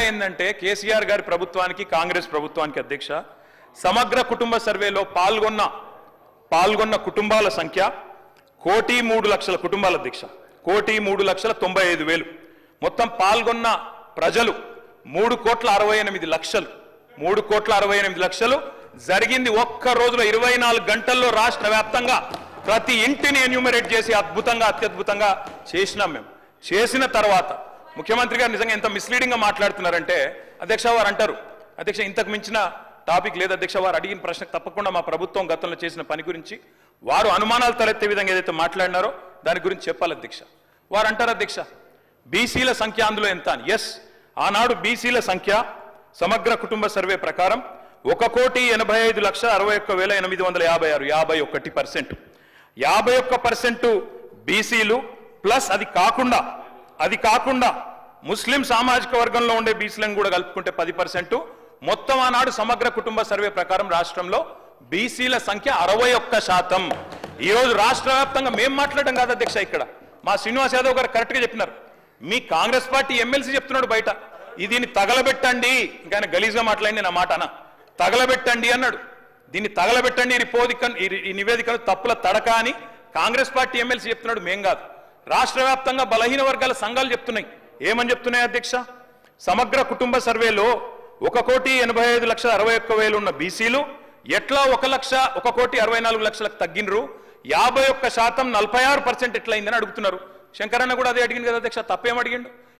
ఏంటంటే కేసీఆర్ గారి ప్రభుత్వానికి కాంగ్రెస్ ప్రభుత్వానికి అధ్యక్ష సమగ్ర కుటుంబ సర్వేలో పాల్గొన్న కుటుంబాల సంఖ్య 1,03,00,000 కుటుంబాల అధ్యక్ష 1,03,95,000 మొత్తం పాల్గొన్న ప్రజలు 3,68,00,000 3,68,00,000 జరిగింది ఒక్క రోజులో 24 గంటల్లో రాష్ట్ర వ్యాప్తంగా ప్రతి ఇంటిని ఎన్యూమరేట్ చేసి అత్యద్భుతంగా చేసినాం మేము చేసిన తర్వాత ముఖ్యమంత్రి గారు నిజంగా ఎంత మిస్లీడింగ్ గా మాట్లాడుతున్నారంటే అధ్యక్ష వారు అంటారు అధ్యక్ష ఇంతకు మించిన టాపిక్ లేదు అధ్యక్ష వారు అడిగిన ప్రశ్నకు తప్పకుండా మా ప్రభుత్వం గతంలో చేసిన పని గురించి వారు అనుమానాలు తలెత్తే విధంగా ఏదైతే మాట్లాడినారో దాని గురించి చెప్పాలి అధ్యక్ష వారు అంటారు అధ్యక్ష బీసీల సంఖ్య అందులో ఎంత అని ఎస్ ఆనాడు బీసీల సంఖ్య సమగ్ర కుటుంబ సర్వే ప్రకారం 1,85,61,856 51% బీసీలు ప్లస్ అది కాకుండా ముస్లిం సామాజిక వర్గంలో ఉండే బీసీలను కూడా కలుపుకుంటే 10% మొత్తం ఆనాడు సమగ్ర కుటుంబ సర్వే ప్రకారం రాష్ట్రంలో బీసీల సంఖ్య 61%. ఈ రోజు రాష్ట్ర వ్యాప్తంగా మేము మాట్లాడడం కాదు అధ్యక్ష ఇక్కడ మా శ్రీనివాస్ యాదవ్ గారు కరెక్ట్ గా చెప్పినారు మీ కాంగ్రెస్ పార్టీ ఎమ్మెల్సీ చెప్తున్నాడు బయట దీన్ని తగలబెట్టండి ఇంకా గలీజ్గా మాట్లాడింది నా మాట అన్న తగలబెట్టండి అన్నాడు దీన్ని తగలబెట్టండి ఈ నివేదికలు తప్పుల తడక అని కాంగ్రెస్ పార్టీ ఎమ్మెల్సీ చెప్తున్నాడు మేం కాదు రాష్ట్ర వ్యాప్తంగా బలహీన వర్గాల సంఘాలు చెప్తున్నాయి ఏమని చెప్తున్నాయి అధ్యక్ష సమగ్ర కుటుంబ సర్వేలో 1,85,61,000 ఉన్న బీసీలు ఎట్లా 1,64,00,000 తగ్గినరు 51% 46% ఎట్లయిందని అడుగుతున్నారు శంకరన్న కూడా అదే అడిగింది కదా అధ్యక్ష తప్పేం అడిగిండు